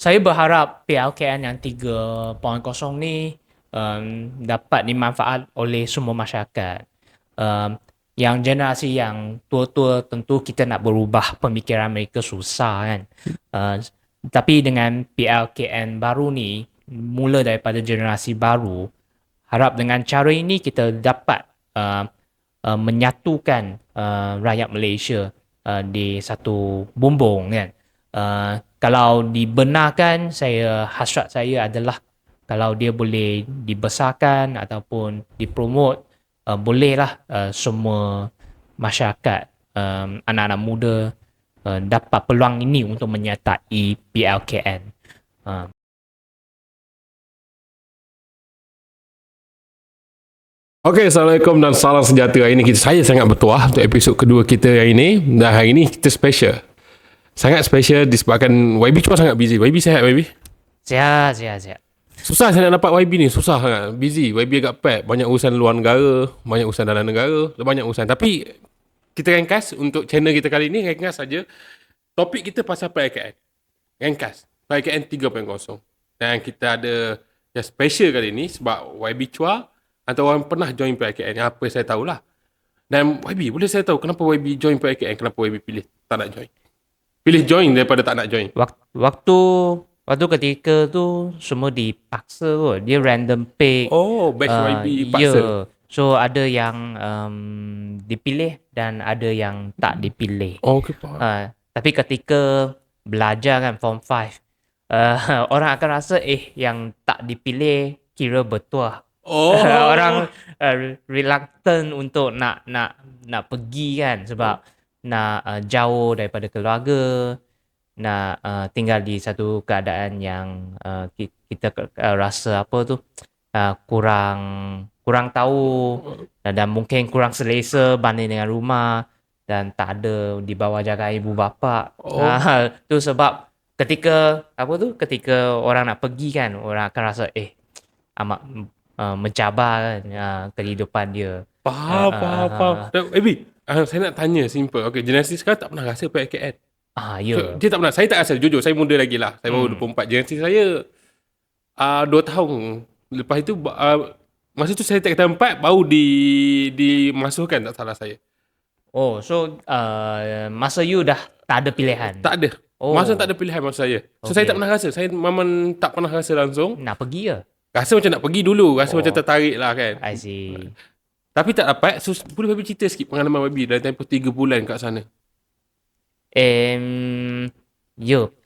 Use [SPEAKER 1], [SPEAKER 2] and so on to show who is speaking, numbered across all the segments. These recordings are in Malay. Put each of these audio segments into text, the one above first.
[SPEAKER 1] saya berharap PLKN yang 3.0 ni dapat dimanfaat oleh semua masyarakat. Yang generasi yang tua-tua tentu kita nak berubah pemikiran mereka susah kan. Uh, tapi dengan PLKN baru ni, mula daripada generasi baru, harap dengan cara ini kita dapat menyatukan rakyat Malaysia di satu bumbung kan. Kalau dibenarkan, hasrat saya adalah kalau dia boleh dibesarkan ataupun dipromot, bolehlah semua masyarakat, anak-anak muda dapat peluang ini untuk menyertai PLKN.
[SPEAKER 2] Okey, Assalamualaikum dan salam sejahtera. Hari ini saya sangat bertuah untuk episod kedua kita hari ini. Dan hari ini kita special. Sangat special disebabkan YB cuma sangat busy. YB sihat YB?
[SPEAKER 1] Sihat.
[SPEAKER 2] Susah saya nak dapat YB ni. Susah sangat. Busy. YB agak pack. Banyak urusan luar negara. Banyak urusan dalam negara. Banyak urusan. Tapi kita ringkas untuk channel kita kali ni. Ringkas saja. Topik kita pasal PLKN. Ringkas. PLKN 3.0. Dan kita ada yang special kali ni sebab YB Chua atau orang pernah join PLKN. Apa saya tahulah. Dan YB, boleh saya tahu kenapa YB join PLKN? Kenapa YB pilih tak nak join? Pilih join daripada tak nak join.
[SPEAKER 1] Waktu ketika tu semua dipaksa kot. Dia random pick.
[SPEAKER 2] Oh, batch YB paksa.
[SPEAKER 1] Yeah. So ada yang dipilih dan ada yang tak dipilih.
[SPEAKER 2] Oh, okay, faham.
[SPEAKER 1] Tapi ketika belajar kan form 5, orang akan rasa yang tak dipilih kira bertuah.
[SPEAKER 2] Oh.
[SPEAKER 1] Orang reluctant untuk nak pergi kan, sebab nak jauh daripada keluarga, nak tinggal di satu keadaan yang kita rasa apa tu, kurang tahu dan mungkin kurang selesa banding dengan rumah dan tak ada di bawah jagaan ibu bapa. Tu sebab ketika orang nak pergi kan, orang akan rasa amat mencabar kan kehidupan dia.
[SPEAKER 2] Faham. YB, saya nak tanya simple. Okay, generasi sekarang tak pernah rasa PLKN.
[SPEAKER 1] Ya.
[SPEAKER 2] So, dia tak pernah. Saya tak rasa. Jujur, saya muda lagi lah. Saya baru 24. Generasi saya 2 tahun. Lepas itu, masa tu saya tak kata 4, baru dimasukkan, tak salah saya.
[SPEAKER 1] Oh, so masa you dah tak ada pilihan?
[SPEAKER 2] Tak ada. Masa tak ada pilihan masa saya. So, saya tak pernah rasa. Saya memang tak pernah rasa langsung.
[SPEAKER 1] Nak pergi ke?
[SPEAKER 2] Rasa macam nak pergi dulu. Rasa macam tertarik lah kan.
[SPEAKER 1] I see.
[SPEAKER 2] Tapi tak dapat. So, boleh Baby cerita sikit pengalaman Baby dalam tempoh 3 bulan kat sana?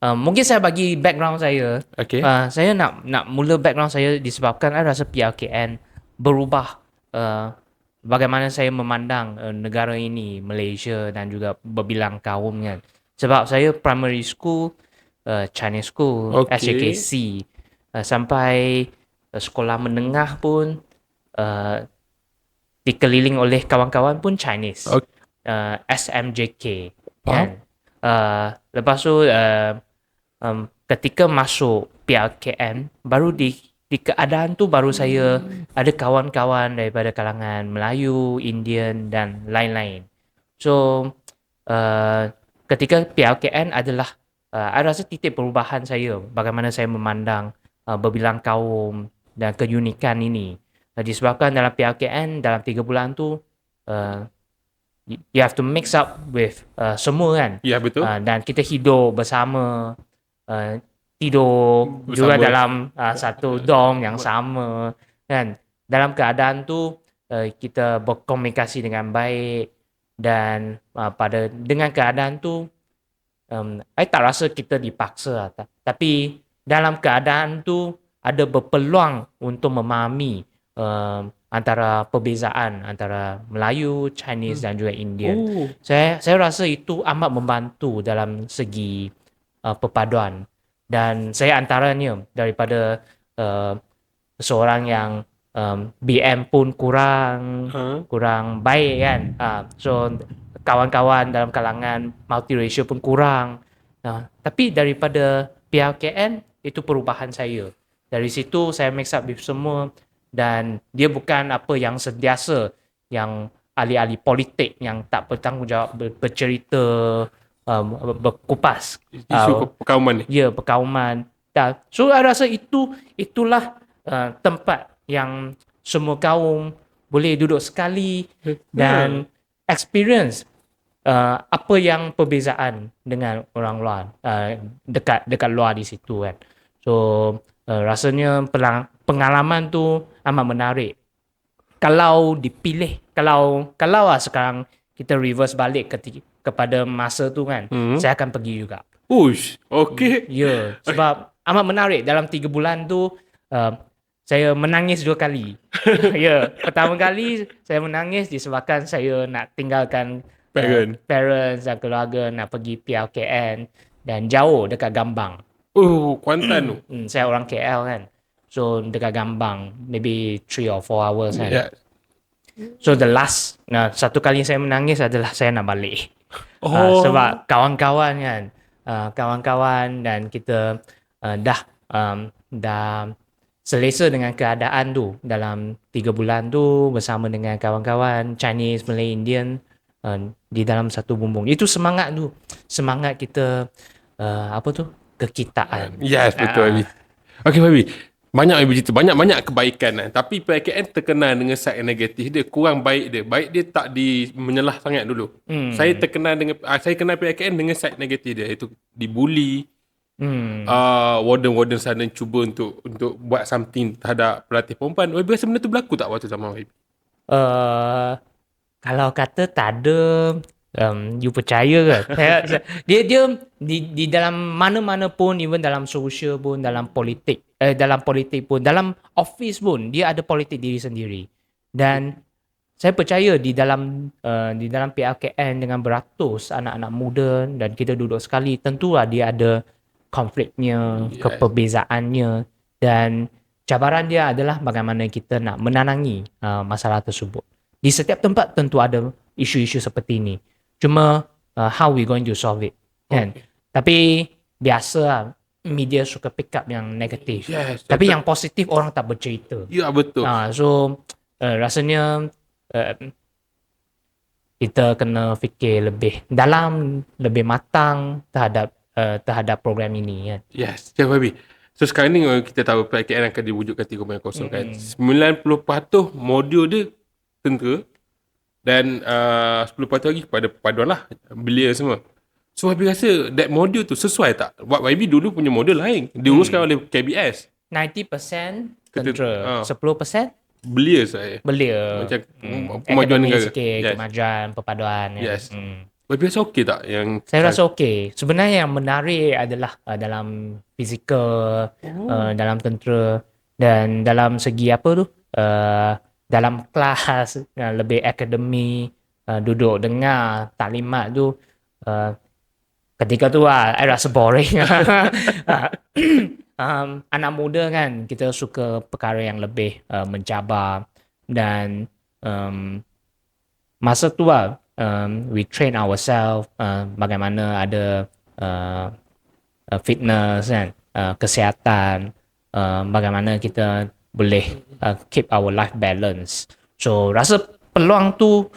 [SPEAKER 1] Mungkin saya bagi background saya.
[SPEAKER 2] Okay.
[SPEAKER 1] Saya nak mula background saya disebabkan saya rasa PLKN berubah bagaimana saya memandang negara ini, Malaysia dan juga berbilang kaum kan. Sebab saya primary school, Chinese school, SJKC, sampai sekolah menengah pun dikeliling oleh kawan-kawan pun Chinese. SMJK kan. Lepas tu ketika masuk PLKN, baru di keadaan tu baru saya ada kawan-kawan daripada kalangan Melayu, Indian dan lain-lain. So ketika PLKN adalah saya rasa titik perubahan saya, bagaimana saya memandang berbilang kaum dan keunikan ini. Disebabkan dalam PLKN dalam 3 bulan tu you have to mix up with semua kan.
[SPEAKER 2] Ya, betul.
[SPEAKER 1] Dan kita hidup bersama, tidur bersama juga dalam satu dorm yang sama kan. Dalam keadaan tu kita berkomunikasi dengan baik dan dengan keadaan tu saya tak rasa kita dipaksa tapi dalam keadaan tu ada berpeluang untuk memahami antara perbezaan antara Melayu, Chinese dan juga Indian. Saya rasa itu amat membantu dalam segi perpaduan. Dan saya antaranya daripada seorang yang BM pun kurang baik kan. So kawan-kawan dalam kalangan multiracial pun kurang. Tapi daripada PLKN itu perubahan saya. Dari situ saya mix up with semua dan dia bukan apa yang sentiasa yang ahli-ahli politik yang tak bertanggungjawab bercerita berkupas
[SPEAKER 2] isu perkauman ni.
[SPEAKER 1] Ya, perkauman So saya rasa itulah tempat yang semua kaum boleh duduk sekali dan experience apa yang perbezaan dengan orang luar, dekat luar di situ kan. So rasanya pengalaman tu amat menarik. Kalau dipilih, kalau sekarang kita reverse balik kepada masa tu kan, saya akan pergi juga.
[SPEAKER 2] Ush, okay.
[SPEAKER 1] Ya, sebab amat menarik. Dalam 3 bulan tu saya menangis 2 kali. Ya, pertama kali saya menangis disebabkan saya nak tinggalkan parents dan keluarga, nak pergi PLKN dan jauh dekat Gambang.
[SPEAKER 2] Kuantan tu.
[SPEAKER 1] Saya orang KL kan. So dekat Gambang, maybe 3 or 4 hours kan.
[SPEAKER 2] Yeah.
[SPEAKER 1] So the last, satu kali saya menangis adalah saya nak balik. Sebab kawan-kawan kan, kawan-kawan dan kita dah selesa dengan keadaan tu dalam 3 bulan tu bersama dengan kawan-kawan Chinese, Malay, Indian di dalam satu bumbung. Itu semangat tu. Semangat kita kekitaan.
[SPEAKER 2] Yes, betul Wabi. Okay Wabi, banyak cerita, banyak kebaikan kan. Tapi PLKN terkenal dengan side negatif dia, kurang baik dia. Baik dia tak menyelah sangat dulu. Saya kenal PLKN dengan side negatif dia, iaitu dibuli. Warden sana cuba untuk buat something terhadap pelatih perempuan. Wabi rasa benda tu berlaku tak waktu zaman Wabi?
[SPEAKER 1] Kalau kata tak ada, you percaya ke? dia di dalam mana-mana pun, even dalam sosial pun, dalam politik pun, dalam office pun, dia ada politik diri sendiri. Dan saya percaya di dalam PLKN dengan beratus anak-anak muda dan kita duduk sekali, tentulah dia ada konfliknya, keperbezaannya, dan cabaran dia adalah bagaimana kita nak menangangi masalah tersebut. Di setiap tempat tentu ada isu-isu seperti ini. Cuma how we going to solve it, kan? Tapi biasa media suka pick up yang negatif.
[SPEAKER 2] Yes,
[SPEAKER 1] tapi yang positif orang tak bercerita.
[SPEAKER 2] Ya, betul.
[SPEAKER 1] So rasanya kita kena fikir lebih dalam, lebih matang terhadap program ini, kan?
[SPEAKER 2] Yes, Wabi. So sekarang ni kita tahu PLKN akan diwujudkan 3.0 kan. 90% modul dia tentera dan 10% lagi kepada perpaduan lah, belia semua. So Wabi rasa that modul tu sesuai tak? Wabi dulu punya modul lain, diuruskan oleh KBS.
[SPEAKER 1] 90% tentera, 10%
[SPEAKER 2] belia saya.
[SPEAKER 1] Belia.
[SPEAKER 2] Macam kemajuan negara.
[SPEAKER 1] Sikit, kemajuan perpaduan.
[SPEAKER 2] Yes. Wabi rasa okey tak?
[SPEAKER 1] Saya rasa okey. Sebenarnya yang menarik adalah dalam fizikal, dalam tentera, dan dalam segi dalam kelas, lebih akademi, duduk dengar taklimat tu, ketika tu I rasa boring. Anak muda kan, kita suka perkara yang lebih mencabar, dan masa tu we train ourselves, bagaimana ada fitness kan, kesihatan, bagaimana kita boleh keep our life balance. So rasa peluang tu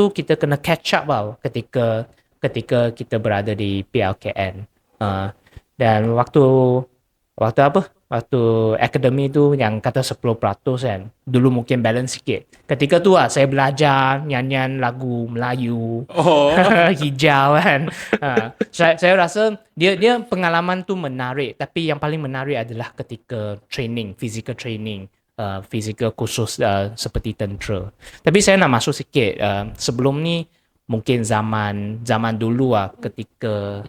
[SPEAKER 1] kita kena catch up ketika kita berada di PLKN. Dan waktu akademi tu yang kata 10% kan, dulu mungkin balance sikit. Ketika tu saya belajar nyanyian lagu Melayu, hijau kan. Saya rasa dia pengalaman tu menarik, tapi yang paling menarik adalah ketika training, physical training, physical khusus seperti tentera. Tapi saya nak masuk sikit, sebelum ni mungkin zaman dulu ketika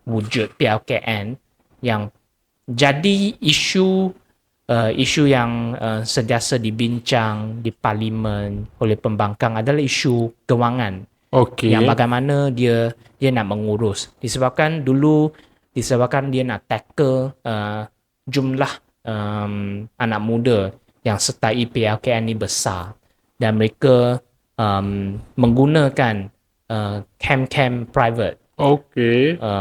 [SPEAKER 1] wujud PLKN, yang jadi isu yang sentiasa dibincang di parlimen oleh pembangkang adalah isu kewangan. Yang bagaimana dia nak mengurus, disebabkan dia nak tackle jumlah anak muda yang sertai PLKN ni besar, dan mereka menggunakan camp private.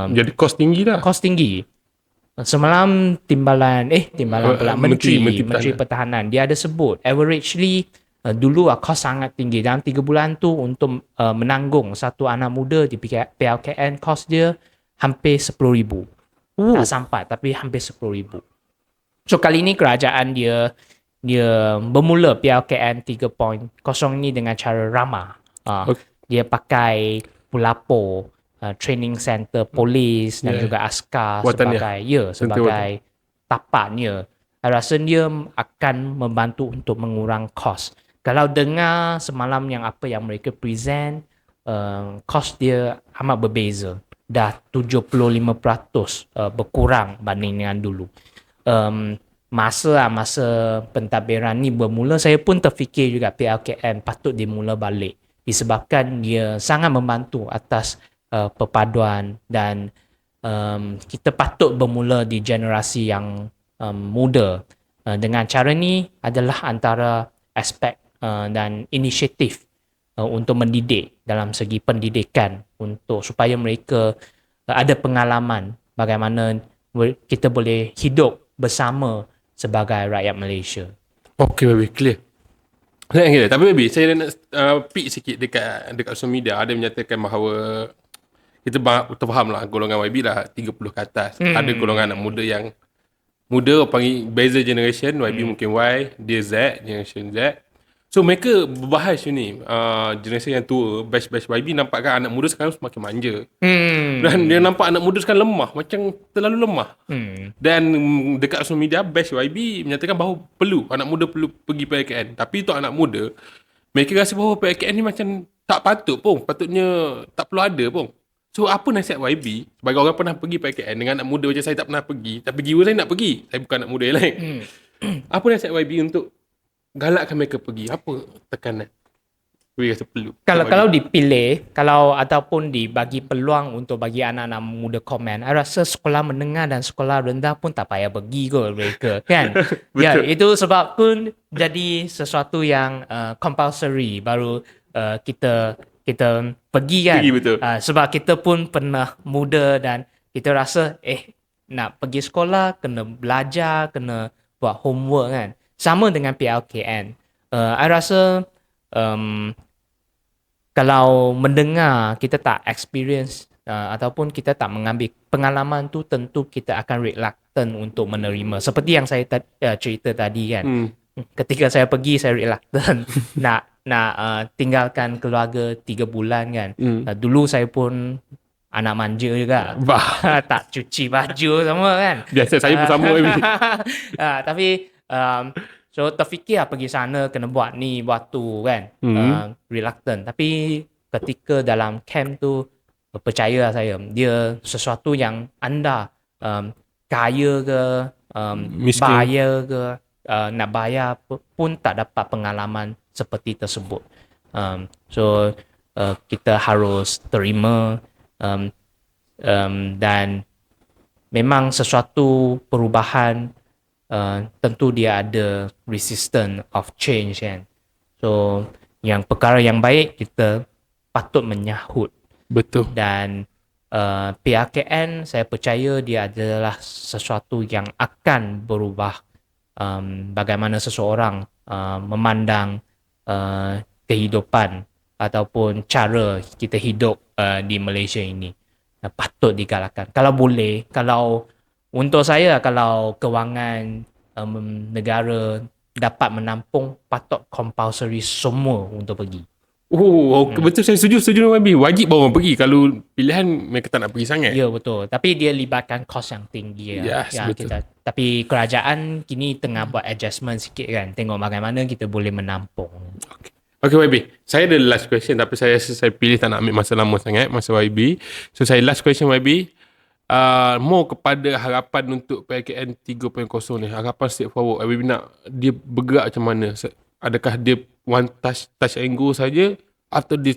[SPEAKER 2] Jadi kos tinggi lah.
[SPEAKER 1] Kos tinggi. Semalam timbalan pula Menteri Pertahanan dia ada sebut averagely dulu kos sangat tinggi. Dalam 3 bulan tu untuk menanggung satu anak muda di PLKN, kos dia hampir 10,000. Tak sampai, tapi hampir 10,000. So kali ni kerajaan dia bermula PLKN 3.0 ni dengan cara ramah. Dia pakai pelapor, training center polis dan juga askar sebagai tapaknya. Saya rasa dia akan membantu untuk mengurang kos. Kalau dengar semalam apa yang mereka present, kos dia amat berbeza. Dah 75% berkurang banding dengan dulu. Masa pentadbiran ni bermula, saya pun terfikir juga PLKN patut dimula balik disebabkan dia sangat membantu atas perpaduan dan kita patut bermula di generasi yang muda. Dengan cara ni adalah antara aspek dan inisiatif untuk mendidik dalam segi pendidikan untuk supaya mereka ada pengalaman bagaimana kita boleh hidup bersama sebagai rakyat Malaysia.
[SPEAKER 2] Okay, baby, clear. Tapi baby, saya nak pick sikit dekat social media. Ada menyatakan bahawa kita faham lah golongan YB dah 30 ke atas. Ada golongan anak muda yang muda, panggil beza generation. YB mungkin Y, dia Z, generation Z. So mereka berbahas ni, generasi yang tua, batch YB nampakkan anak muda sekarang semakin manja. Dan dia nampak anak muda sekarang lemah, macam terlalu lemah. Dan dekat social media, batch YB menyatakan bahawa anak muda perlu pergi PLKN. Tapi untuk anak muda, mereka rasa bahawa PLKN ni macam tak patut pun, patutnya tak perlu ada pun. So apa nasihat YB sebagai orang pernah pergi PLKN dengan anak muda macam saya tak pernah pergi, tapi jiwa saya nak pergi, saya bukan anak muda yang lain. Apa nasihat YB untuk galakkan mereka pergi? Apa tekanan YB rasa perlu?
[SPEAKER 1] Kalau dipilih, ataupun dibagi peluang untuk bagi anak-anak muda komen, saya rasa sekolah menengah dan sekolah rendah pun tak payah pergi kot mereka, kan? Ya, itu sebab pun jadi sesuatu yang compulsory baru kita pergi, kan?
[SPEAKER 2] Betul.
[SPEAKER 1] Sebab kita pun pernah muda dan kita rasa nak pergi sekolah kena belajar, kena buat homework, kan? Sama dengan PLKN. I rasa kalau mendengar kita tak experience ataupun kita tak mengambil pengalaman tu, tentu kita akan reluctant untuk menerima. Seperti yang saya cerita tadi, kan. Ketika saya pergi, saya reluctant nak tinggalkan keluarga 3 bulan, kan. Dulu saya pun anak manja juga. Tak cuci baju semua, kan.
[SPEAKER 2] Biasa saya pun sama.
[SPEAKER 1] Tapi so terfikir pergi sana kena buat ni buat tu, kan. Reluctant. Tapi ketika dalam camp tu, percayalah saya, dia sesuatu yang anda kaya ke bayar ke, nak bayar pun tak dapat pengalaman seperti tersebut. So kita harus terima, dan memang sesuatu perubahan tentu dia ada resistance of change, kan. So yang perkara yang baik kita patut menyahut.
[SPEAKER 2] Betul.
[SPEAKER 1] Dan PLKN saya percaya dia adalah sesuatu yang akan berubah bagaimana seseorang memandang kehidupan ataupun cara kita hidup di Malaysia ini. Patut digalakkan. Kalau boleh, kalau untuk saya, kalau kewangan negara dapat menampung, patut compulsory semua untuk pergi.
[SPEAKER 2] Betul, saya setuju dengan YB. Wajib bawa orang pergi. Kalau pilihan mereka tak nak pergi sangat.
[SPEAKER 1] Ya, betul. Tapi dia libatkan kos yang tinggi.
[SPEAKER 2] Yes, betul.
[SPEAKER 1] Tapi kerajaan kini tengah buat adjustment sikit, kan. Tengok bagaimana kita boleh menampung.
[SPEAKER 2] Okay YB, saya ada last question, tapi saya pilih tak nak ambil masa lama sangat, masa YB. So saya last question YB, more kepada harapan untuk PLKN 3.0 ni, harapan step forward. YB nak dia bergerak macam mana? Adakah dia one touch and go saja, atau dia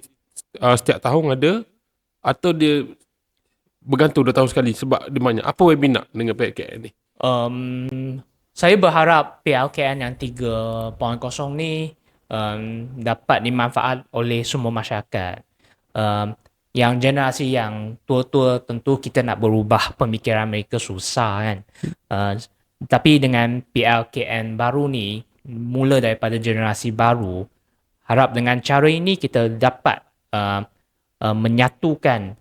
[SPEAKER 2] setiap tahun ada, atau dia bergantung 2 tahun sekali? Sebab dia banyak. Apa YB nak dengan PLKN ni?
[SPEAKER 1] Saya berharap PLKN yang 3.0 ni dapat dimanfaat oleh semua masyarakat. Yang generasi yang tua-tua, tentu kita nak berubah pemikiran mereka susah, kan. Tapi dengan PLKN baru ni, mula daripada generasi baru, harap dengan cara ini kita dapat menyatukan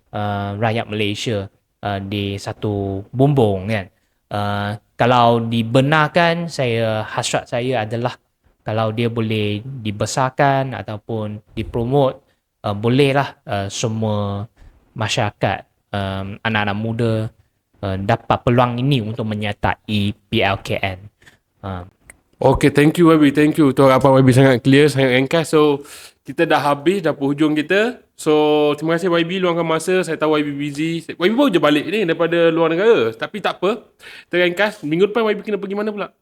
[SPEAKER 1] rakyat Malaysia di satu bumbung kan. Kalau dibenarkan, hasrat saya adalah kalau dia boleh dibesarkan ataupun dipromot, bolehlah semua masyarakat, anak-anak muda dapat peluang ini untuk menyertai PLKN.
[SPEAKER 2] Okay, thank you YB, thank you. Tu apa YB sangat clear, sangat ringkas. So, kita dah habis, dah penghujung kita. So, terima kasih YB luangkan masa. Saya tahu YB busy. YB baru je balik ni daripada luar negara. Tapi tak apa. Terringkas, minggu depan YB kena pergi mana pula?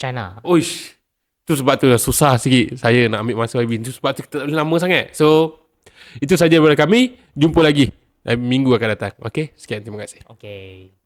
[SPEAKER 1] China.
[SPEAKER 2] Oish. Tu sebab tu susah sikit saya nak ambil masa YB. Tu sebab tu kita tak boleh lama sangat. So, itu saja daripada kami. Jumpa lagi minggu akan datang. Okay, sekian, terima kasih.
[SPEAKER 1] Okay.